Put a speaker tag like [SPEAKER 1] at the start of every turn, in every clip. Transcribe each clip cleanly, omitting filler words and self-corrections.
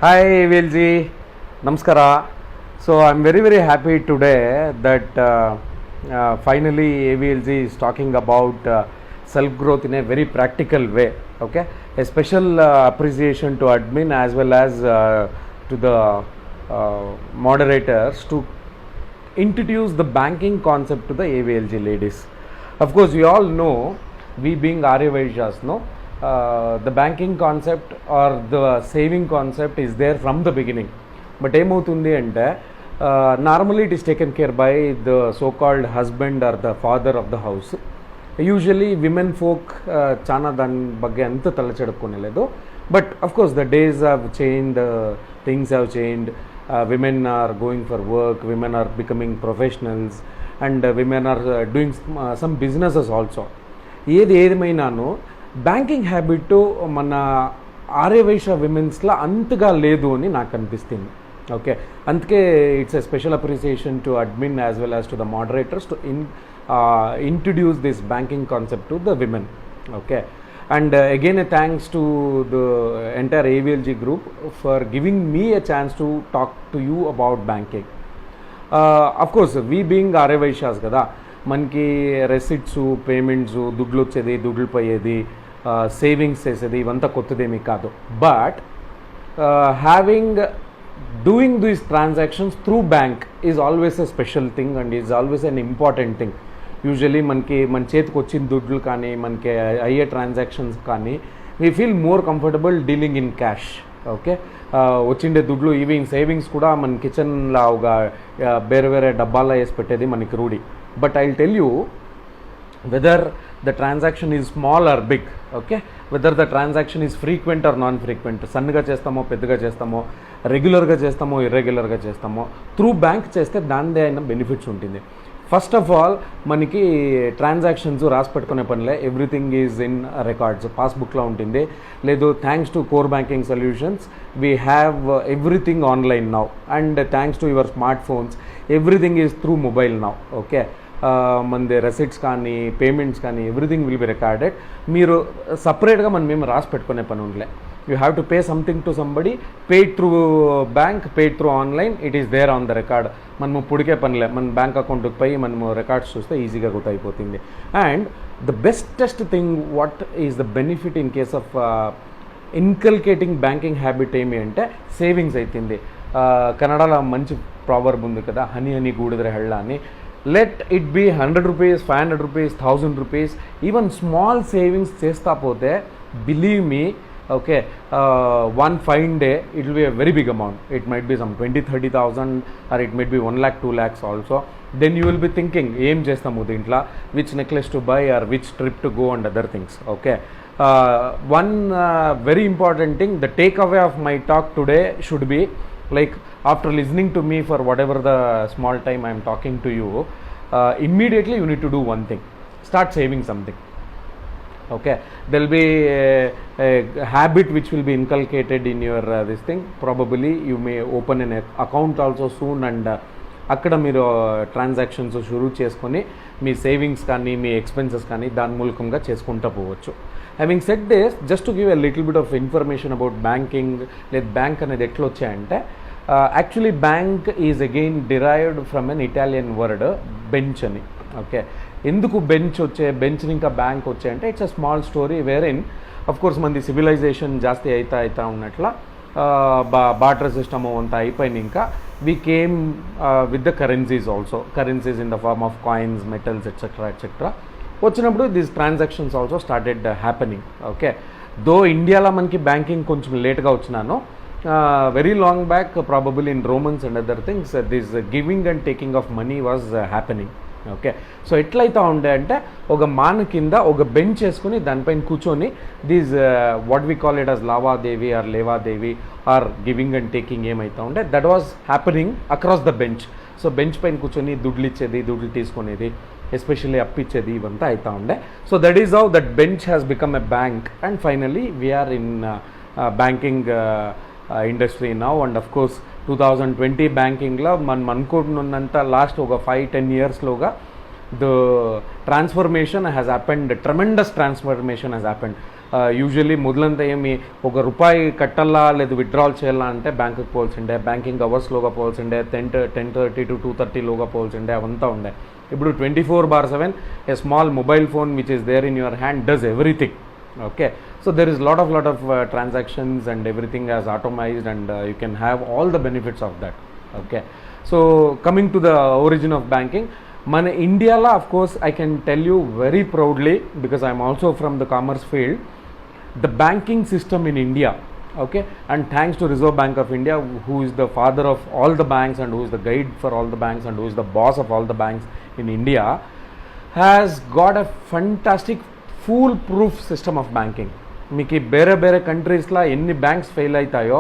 [SPEAKER 1] Hi AVLG, Namaskara. So I'm very happy today that finally AVLG is talking about self growth in a very practical way. Okay, a special appreciation to admin as well as to the moderators to introduce the banking concept to the AVLG ladies. Of course, we all know, we being Arya Vaishyas, no, the banking concept or the saving concept is there from the beginning. But ఏమవుతుంది అంటే normally it is taken care by the so called husband or the father of the house. Usually women folk చాలా దాని ಬಗ್ಗೆ అంత తలచెడుకునేలేదు. But of course the days have change, the things have change. Women are going for work, women are becoming professionals, and women are doing some businesses also. ఏదేమైనాను banking habit మన ఆర్యవైశ్య విమెన్స్లో అంతగా లేదు అని నాకు అనిపిస్తుంది. ఓకే, అందుకే it's a special appreciation to admin as well as to the moderators to introduce this banking concept to the women. Okay, and again a thanks to the entire AVLG group for giving me a chance to talk to you about banking. Of course, we being Arya Vaishyas kada, మనకి రెసిట్స్, payments, దుడ్లు వచ్చేది, దుడ్లు పోయేది, savings చేసేది ఇవంతా కొత్తదేమీ కాదు. But having doing these transactions through bank is always a special thing and is always an important thing. Usually మన చేతికి వచ్చిన దుడ్లు కానీ, మనకి అయ్యే ట్రాన్సాక్షన్స్ కానీ, we feel more comfortable dealing in cash. Okay, వచ్చిండే దుడ్లు ఇవి సేవింగ్స్ కూడా మన కిచెన్లో ఒక వేరే డబ్బాల్లో వేసి పెట్టేది మనకి రూఢి. But I will tell you whether the transaction is small or big. Okay, whether the transaction is frequent or non frequent, సన్నగా చేస్తామో పెద్దగా చేస్తామో, రెగ్యులర్గా చేస్తామో ఇర్రెగ్యులర్గా చేస్తామో, త్రూ బ్యాంక్ చేస్తే దానిదే అయిన బెనిఫిట్స్ ఉంటుంది. ఫస్ట్ ఆఫ్ ఆల్ మనకి ట్రాన్సాక్షన్స్ రాసి పెట్టుకునే పనిలే, ఎవ్రీథింగ్ ఈజ్ ఇన్ రికార్డ్స్, పాస్బుక్లో ఉంటుంది. లేదు, thanks to core banking solutions we have everything online now, and thanks to your smart phones everything is through mobile now. Okay, మనది రెసిట్స్ కానీ, పేమెంట్స్ కానీ ఎవ్రీథింగ్ విల్ బి రికార్డెడ్. మీరు సపరేట్గా మేము రాసి పెట్టుకునే పని ఉండలే. You have to pay something to somebody, paid through bank, paid through online, it is there on the record. మనము పుడికే పనిలే, మన బ్యాంక్ అకౌంట్కి పోయి మనము రికార్డ్స్ చూస్తే ఈజీగా గుర్తయిపోతుంది. And the bestest thing what is the benefit in case of inculcating banking habit ఏమి అంటే సేవింగ్స్ అవుతుంది. కన్నడలో మంచి ప్రావర్బ్ ఉంది కదా, హనీ హనీ గూడిದ್ರೆ హెళ్ళ అని. Let it be 100 rupees, 500 rupees, 1000 rupees, even small savings చేస్తా పోతే believe me, okay, one fine day it will be a very big amount. It might be some 20,000-30,000 or it might be 1 lakh 2 lakhs also. Then you will be thinking em chestamu dintla, which necklace to buy or which trip to go and other things. Okay, one very important thing, the takeaway of my talk today should be, like, after listening to me for whatever the small time I am talking to you, immediately you need to do one thing: start saving something. Okay, there will be a habit which will be inculcated in your this thing. Probably you may open an account also soon, and అక్కడ మీరు transactions షురూ చేసుకొని మీ savings కానీ, మీ expenses కానీ దాని మూలకంగా చేసుకుంటూ పోవచ్చు. Having said this, just to give a little bit of information about banking, లేదా బ్యాంక్ అనేది ఎట్లా వచ్చాయంటే, actually bank is again derived from an Italian word bench అని. ఓకే, ఎందుకు బెంచ్ని ఇంకా బ్యాంక్ వచ్చాయంటే, it's a small story where in, of course మనది సివిలైజేషన్ జాస్తి అవుతా ఉన్నట్ల బార్టర్ సిస్టమ్ అంతా అయిపోయింది. ఇంకా we came with the currencies also, currencies in the form of coins, metals, etcetera వచ్చినప్పుడు these transactions also started happening. Okay, though ఇండియాలో మనకి బ్యాంకింగ్ కొంచెం లేట్గా వచ్చినాను, very long back probable in Romans and other things this giving and taking of money was happening. Okay, so ఎట్లయితే ఉండే అంటే, ఒక మాన కింద ఒక బెంచ్ వేసుకుని దానిపైన కూర్చొని these what we call it as లావాదేవి ఆర్ లేవాదేవి ఆర్ గివింగ్ అండ్ టేకింగ్ ఏమైతే ఉండే, that was happening across the bench. So bench పైన కూర్చొని దుడ్లు ఇచ్చేది, దుడ్లు తీసుకునేది, ఎస్పెషల్లీ అప్పిచ్చేది, ఇవంతా అవుతా ఉండే. So that is how that bench has become a bank, and finally we are in banking industry now. And of course 2020 బ్యాంకింగ్లో మనం అనుకుంటున్నంత లాస్ట్ ఒక 5-10 yearsలోగా the transformation has happened, tremendous transformation has happened. Usually మొదలంతా ఏమి ఒక రూపాయి కట్టాలా లేదు విత్డ్రాల్ చేయాలా అంటే బ్యాంకుకి పోవాల్సిండే, బ్యాంకింగ్ అవర్స్లోగా పోవాల్సిండే, 10:30 to 2:30లోగా పోవాల్సిండే, అవంతా ఉండే. ఇప్పుడు 24/7 a small mobile phone which is there in your hand does everything. Okay, so there is lot of transactions and everything as automized, and you can have all the benefits of that. Okay, so coming to the origin of banking, మన ఇండియాలో of course I can tell you very proudly, because I am also from the commerce field, the banking system in India, okay, and thanks to Reserve Bank of India, who is the father of all the banks and who is the guide for all the banks and who is the boss of all the banks in India, has got a fantastic full proof system of banking. మీకు వేరే వేరే కంట్రీస్లో ఎన్ని banks fail అవుతాయో,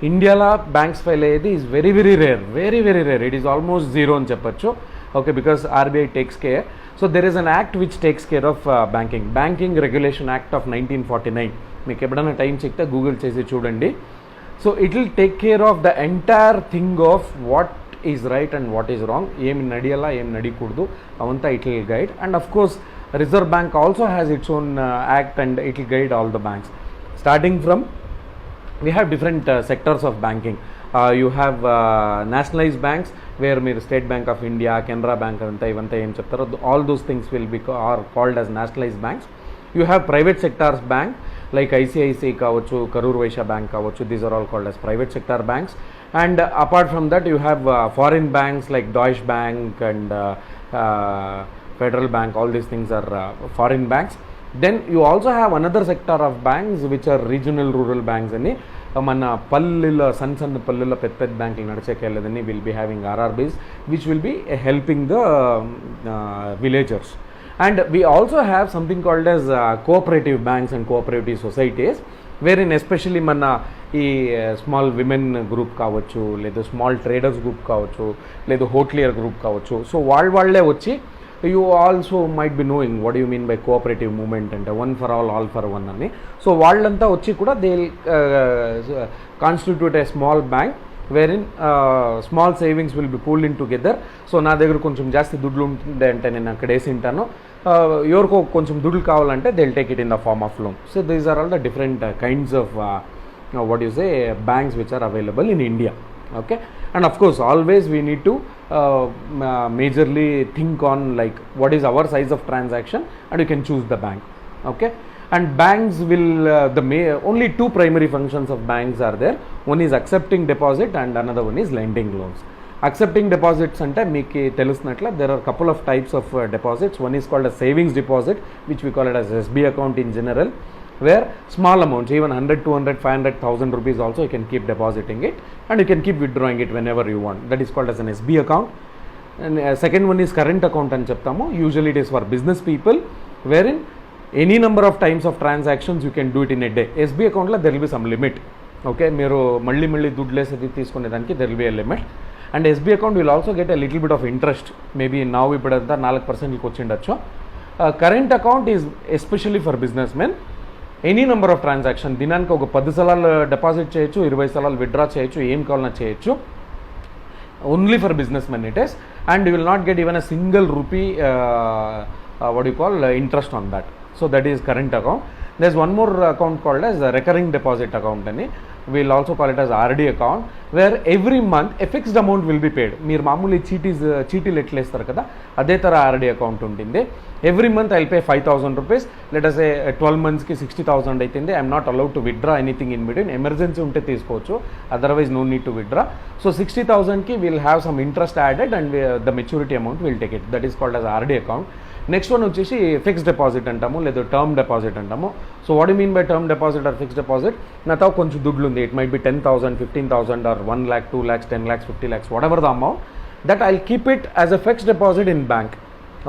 [SPEAKER 1] ఇండియాలో banks fail అయ్యేది is very very rare, very very rare. It is almost zero అని చెప్పొచ్చు. Okay, because RBI takes care. So there is an act which takes care of banking regulation act of 1949. మీకు ఎప్పుడైనా time చెప్తే Google చేసి చూడండి. So it will take care of the entire thing of what is right and what is wrong, ఏమి నడియాలా ఏమి నడియకూడదు, అవంతా it will guide. And of course Reserve Bank also has its own act, and it will guide all the banks. Starting from, we have different sectors of banking. You have nationalized banks, where మీరు State Bank of India, Canara Bank అంతా ఇవంతా ఏం చెప్తారో, all those things will be are called as nationalized banks. You have private sectors bank like ICICI కావచ్చు, Karur Vysya bank కావచ్చు, these are all called as private sector banks. And apart from that, you have foreign banks like Deutsche Bank and Federal Bank. All these things are foreign banks. Then you also have another sector of banks which are regional rural banks అని మన పల్లెల సన్న పల్లెల పెద్ద బ్యాంకులు నడిచేకెళ్ళదని will be having RRBs which will be helping the villagers. And we also have something called as cooperative banks and cooperative societies, wherein especially మన ఈ స్మాల్ విమెన్ గ్రూప్ కావచ్చు, లేదా స్మాల్ ట్రేడర్స్ గ్రూప్ కావచ్చు, లేదా హోటలియర్ గ్రూప్ కావచ్చు. So వాళ్ళే వచ్చి, you also might be knowing what do you mean by cooperative movement and one for all for one అని. సో వాళ్ళంతా వచ్చి కూడా they constitute a small bank wherein small savings will be pulled in together. So నా దగ్గర కొంచెం జాస్తి దుడ్లు ఉంటుంది అంటే నేను అక్కడ వేసి ఉంటాను, ఎవరికో కొంచెం దుడ్లు కావాలంటే they will take it in the form of loan. So these are all the different kinds of what you say banks which are available in India. Okay, and of course always we need to majorly think on like what is our size of transaction, and you can choose the bank. Okay, and banks will only two primary functions of banks are there. One is accepting deposit and another one is lending loans. Accepting deposits ante meeki telusnatla there are couple of types of deposits. One is called a savings deposit, which we call it as SB account in general, where small amounts, even 100, 200, 500,000 rupees also you can keep depositing it, and you can keep withdrawing it whenever you want. That is called as an SB account. And second one is current account అని చెప్తాము. Usually it is for business people, wherein any number of times of transactions you can do it in a day. SB account లో there will be some limit. Okay, మీరు మళ్ళీ దుడ్లేసి తీసుకునే దానికి there will be a limit. And SB account will also get a little bit of interest. Maybe now ఇప్పుడంతా 4% వచ్చిండొచ్చు. Current account is especially for businessmen. Any number of transaction, దినానికి ఒక 10 సార్లు deposit చేయొచ్చు, 20 సార్లు విత్డ్రా చేయొచ్చు, ఏం కావాలన్నా చేయొచ్చు. Only for business men it is, and you will not get even a single rupee what you call interest on that. So that is current account. There is one more account called as a recurring deposit account అని, we will also call it as RD account, where every month a fixed amount will be paid. మీరు మామూలు చీటీలు ఎట్లా ఇస్తారు కదా, అదే తర RD account ఉంటుంది. Every month I will pay 5,000 rupees. Let us a 12 monthsకి 60,000 అవుతుంది. I'm not allowed to withdraw anything in between. Emergency ఉంటే తీసుకోవచ్చు, otherwise no need to withdraw. So 60,000కి will have some interest added and the maturity amount will take it. That is called as RD account. Next one వచ్చేసి fixed deposit అంటాము, లేదా term deposit అంటాము. So what you mean by term deposit are fixed deposit? నాతో కొంచెం దుడ్లు ఉంది, it might be 10,000, 15,000 or 1 lakh, 2 lakhs, 10 lakhs, 50 lakhs, whatever the amount, that I'll keep it as a fixed deposit in bank,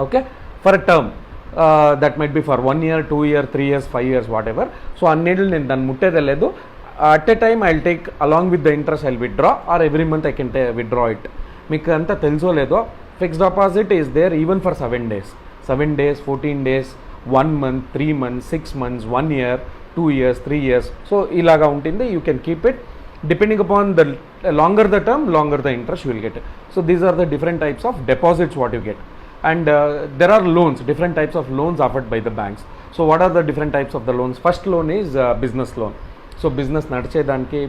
[SPEAKER 1] okay, for a term. That might be for 1 year, 2 years, 3 years, 5 years, whatever. So అన్నిటిని నేను దాన్ని ముట్టేదే లేదు. At a time I'll take along with the interest, I'll withdraw, or every month I can withdraw it. మీకు అంతా తెలుసో లేదో, fixed deposit is there even for 7 days, 14 days, 1 month, 3 months, 6 months, 1 year, 2 years, 3 years. So ilaga untindi, you can keep it. Depending upon the longer the term, longer the interest you will get. So these are the different types of deposits what you get. And there are loans, different types of loans offered by the banks. So what are the different types of the loans? First loan is business loan. So business నడిచేదానికి,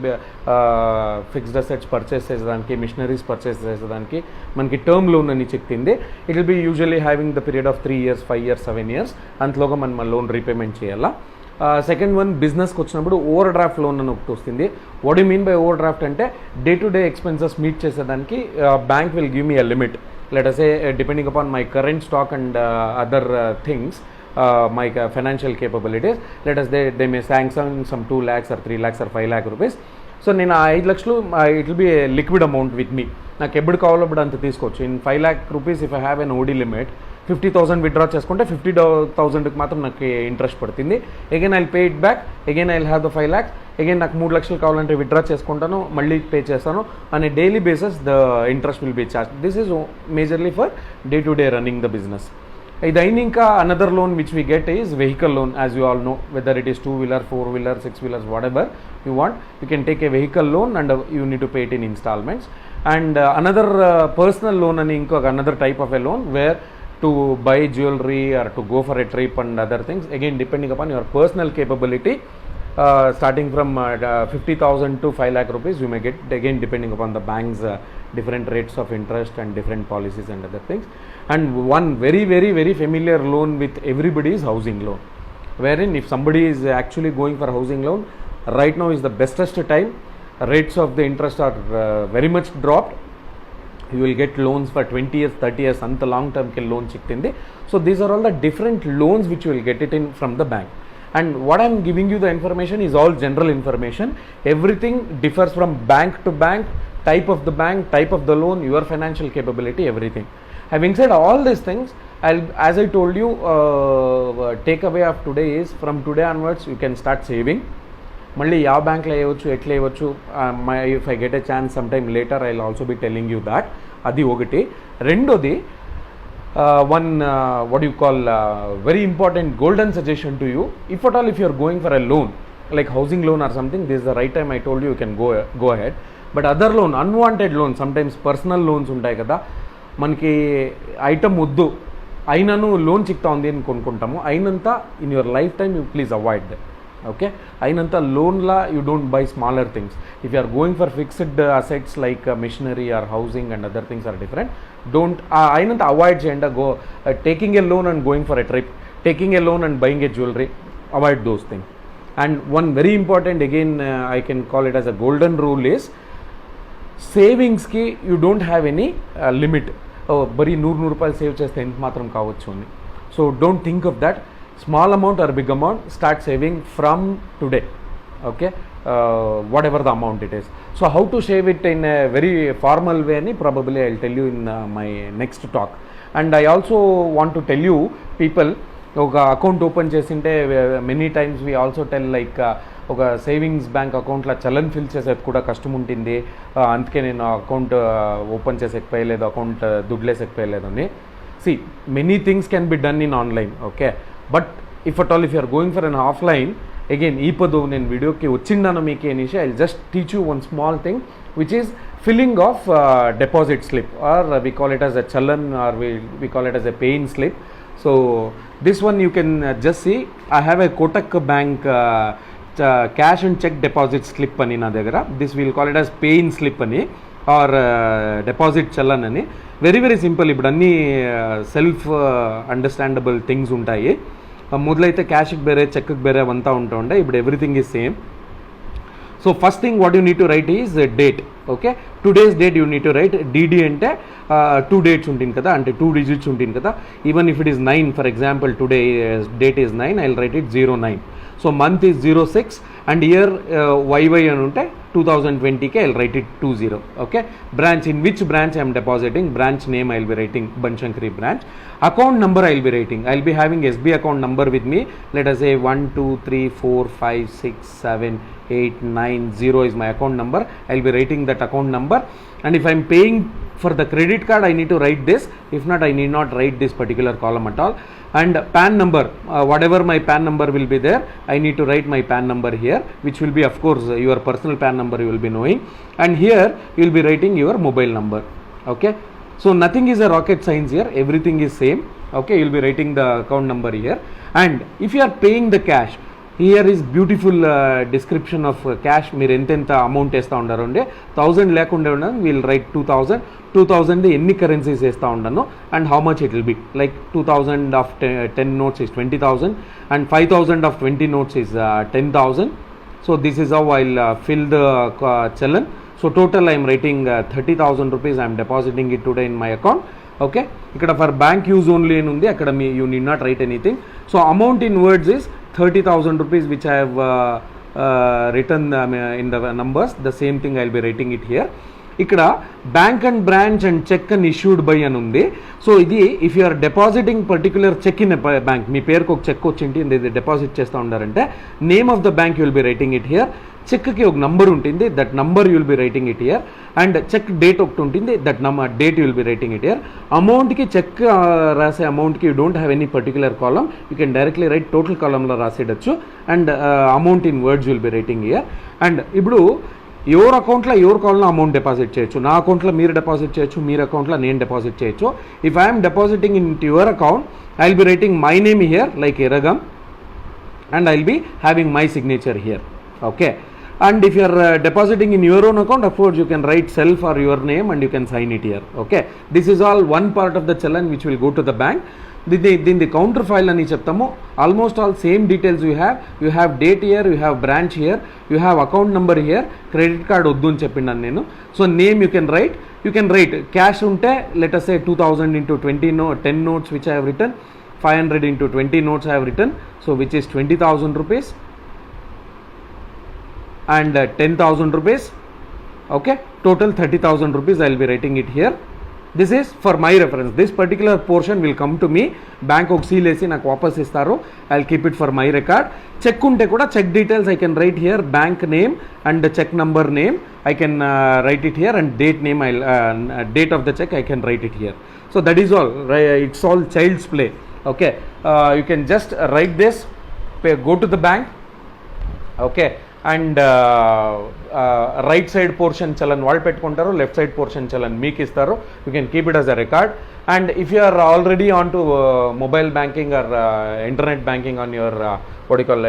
[SPEAKER 1] fixed assets purchase చేసేదానికి, machineries purchase చేసేదానికి మనకి term loan అని చెప్పింది. It will be usually having the period of 3 years, 5 years, 7 years. అంతలోగా మనం loan repayment చేయాలా. Second one, బిజినెస్కి వచ్చినప్పుడు ఓవర్ డ్రాఫ్ట్ లోన్ అని ఒకటి వస్తుంది. What you mean by overdraft అంటే day to day expenses meet చేసేదానికి bank will give me a limit. Let us say depending upon my current stock and other things, my financial capabilities, let us they may sanction some 2 lakhs or 3 lakhs or 5 lakh rupees. సో నేను ఆ 5 లక్షలు it will be a liquid amount with me. నాకు ఎప్పుడు కావాలో అప్పుడు అంత తీసుకోవచ్చు. In 5 lakh rupees if I have an OD limit, 50,000 withdraw చేసుకుంటే 50,000కి మాత్రం నాకు ఇంట్రెస్ట్ పడుతుంది. Again I pay it back, again I have the 5 lakhs, అగైన్ నాకు 3 లక్షలు కావాలంటే విత్డ్రా చేసుకుంటాను, మళ్ళీ పే చేస్తాను. On a daily basis the interest will B charge. This is majorly for day to day running the business. ఇదైనా ఇంకా another loan which we get is vehicle loan. As you all know, whether it is 2-wheeler, 4-wheeler, 6-wheelers, whatever you want, you can take a vehicle loan and you need to pay it in installments. And another personal loan and another type of a loan where to buy jewelry or to go for a trip and other things, again depending upon your personal capability, starting from 50,000 to 5 lakh rupees you may get, again depending upon the bank's different rates of interest and different policies and other things. And one very very very familiar loan with everybody is housing loan, wherein if somebody is actually going for housing loan, right now is the bestest time. Rates of the interest are very much dropped. You will get loans for 20 years, 30 years, anta long term ke loan chiktindi. So these are all the different loans which you will get it in from the bank. And what I am giving you the information is all general information. Everything differs from bank to bank, type of the bank, type of the loan, your financial capability, everything. Having said all these things, as I told you, takeaway of today is from today onwards you can start saving. మళ్ళీ ಯಾವ బ్యాంక్లో వేయవచ్చు, ఎట్లా వేయవచ్చు, if I get a chance some time later I will also be telling you that. అది ఒకటి. రెండోది, one what you call very important golden suggestion to you, if at all if you are going for a loan like housing loan or something, this is the right time I told you can go ahead. But other loan, unwanted loan, sometimes personal loans ఉంటాయి కదా, మనకి item వద్దు అయినను loan చిక్తా ఉంది అని కొనుక్కుంటాము, అయినంత in your lifetime you please avoid that. Okay, అయినంత లోన్లా you don't buy smaller things. If you are going for fixed assets like machinery or housing and other things are different. Don't అయినంత avoid చేయండి. Go taking a loan and going for a trip, taking a loan and buying a jewellery, avoid those things. And one very important, again I can call it as a golden rule is, సేవింగ్స్కి you don't have any limit. బరీ 100 రూపాయలు save చేస్తే ఎంత మాత్రం కావచ్చు అని. So don't think of that. Small amount or big amount, start saving from today. Okay, whatever the amount it is. So how to save it in a very formal way ani probably I'll tell you in my next talk. And I also want to tell you people, ఒక account open చేసింటే many times we also tell like ఒక savings bank అకౌంట్లో challan fill చేసేది కూడా కష్టం ఉంటుంది, అందుకే నేను అకౌంట్ ఓపెన్ చేసేకపోయలేదు, అకౌంట్ దుడ్లేసేకపోయలేదు అని. See, many things can be done in online. Okay, but if at all if you are going for an offline, again ఈ పదు నేను వీడియోకి వచ్చిండాను మీకు అనేసి I just teach you one small thing which is filling of deposit slip, or we call it as a challan, or we call it as a pay-in slip. So this one you can just see, I have a Kotak Bank cash and check deposit slip ani na dagara. This we will call it as pay-in slip ani, or deposit challan ani. Very very simple. Ippudu anni self understandable things untayi. మొదలైతే క్యాష్కి బేరే, చెక్కి బేరే అవంతా ఉంటుండే. ఇప్పుడు everything is same. So first thing what you need to right is date. Okay, today's date you need to right. DD అంటే 2 dates ఉంటుంది కదా, అంటే 2 digits ఉంటుంది కదా. Even if it is 9, for example today date is 9, I will write it 09. So month is 06 and year YY అని ఉంటే 2020కి I will write it 20. Okay, branch, in which branch I'm depositing, branch name I will be writing Banashankari branch. Account number I will be writing, I will be having SB account number with me. Let us say 1 2 3 4 5 6 7 8 9 0 is my account number. I will be writing that account number. And if I am paying for the credit card, I need to write this. If not, I need not write this particular column at all. And PAN number, whatever my PAN number will be there, I need to write my PAN number here, which will be of course your personal PAN number you will be knowing. And here you will be writing your mobile number. Okay, so nothing is a rocket science here, everything is same. Okay, you'll be writing the account number here. And if you are paying the cash, here is beautiful description of cash. మీరు ఎంత amount వేస్తూ ఉండారు అంటే 1000 లేకుండా ఉండదు, wheel right 2000 ఎన్ని currencies వేస్తూ ఉండను and how much it will B. Like 2000 of 10 notes is 20,000 and 5000 of 20 notes is 10,000. So this is how I'll fill the challan. So total I am writing 30,000 rupees I am depositing it today in my account. Okay, ఇక్కడ for bank use only అని ఉంది, అక్కడ మీ you need not write anything. So amount in words is 30,000 rupees which I have written in the numbers. The same thing I'll be writing it here. ఇక్కడ bank and branch and cheque and issued by అని ఉంది. So ఇది if you are depositing particular cheque in bank, మీ పేరుకి ఒక cheque వచ్చింది ఇది deposit చేస్తూ ఉండారంటే name of the bank you will be writing it here. చెక్కి ఒక నంబర్ ఉంటుంది, that number you will be writing it here. And cheque date ఒకటి ఉంటుంది, that date you will be writing it here. అమౌంట్కి check రాసే అమౌంట్కి you don't have any particular column, you can directly write total కాలంలో రాసేయచ్చు. And amount in words you will be writing here. అండ్ ఇప్పుడు ఎవరి అకౌంట్లో ఎవరి కాలంలో అమౌంట్ డిపాజిట్ చేయొచ్చు. నా అకౌంట్లో మీరు డిపాజిట్ చేయొచ్చు, మీరు అకౌంట్లో నేను డిపాజిట్ చేయొచ్చు. If I'm depositing in to your account I will be writing my name here like Iragam and I will be having my signature here. Okay, and if you are depositing in your own account, of course you can write self or your name and you can sign it here. Okay, this is all one part of the challan which will go to the bank. దీని counter file అని చెప్తాము. Almost all same details you have date here, you have branch here, you have account number here. Credit card వద్దు అని చెప్పిండాను నేను. So name you can write cash ఉంటే let us say 2000 into 10 notes which I have written, 500 into 20 notes I have written, so which is 20,000 rupees and 10,000 rupees. Okay, total 30,000 rupees I will be writing it here. This is for my reference. This particular portion will come to me. Bank ఒక seal వేసి నాకు వాపస్ ఇస్తారు. I'll keep it for my record. Cheque ఉంటే కూడా cheque details I can write here, bank name and check number name I can write it here, and date name date of the check I can write it here. So that is all. It's all child's play. Okay, you can just write this, go to the bank. Okay, and right side portion challan వాళ్ళు పెట్టుకుంటారు, left side portion challan మీకు ఇస్తారు. You can keep it as a record. And if you are already on to mobile banking or internet banking on your what you call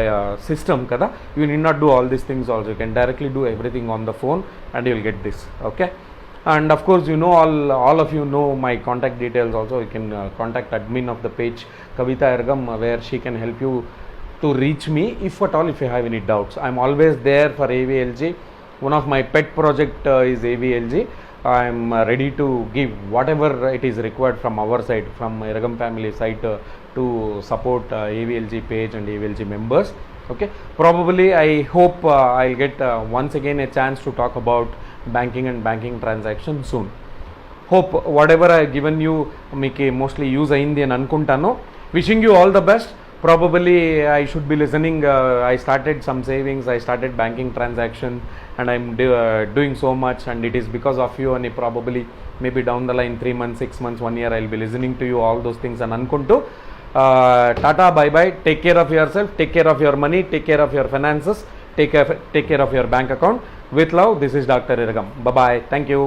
[SPEAKER 1] system kada, you need not do all these things also. You can directly do everything on the phone and you will get this. Okay, and of course you know all of you know my contact details also. You can contact admin of the page Kavita Iragam, where she can help you to reach me if at all if you have any doubts. I am always there for AVLG. One of my pet project is AVLG. I am ready to give whatever it is required from our side, from Iragam family side, to support AVLG page and AVLG members. Okay, probably I hope I'll get once again a chance to talk about banking and banking transaction soon. Hope whatever I have given you meeki mostly use ayindi ani anukuntanu. Wishing you all the best. Probably I should be listening. I started some savings, I started banking transaction, and I'm doing so much, and it is because of you. And probably maybe down the line 3 months, 6 months, 1 year I'll be listening to you all those things and ankuntu. Tata, bye bye. Take care of yourself, take care of your money, take care of your finances, take care of your bank account. With love, this is Dr. Iragam. Bye bye. Thank you.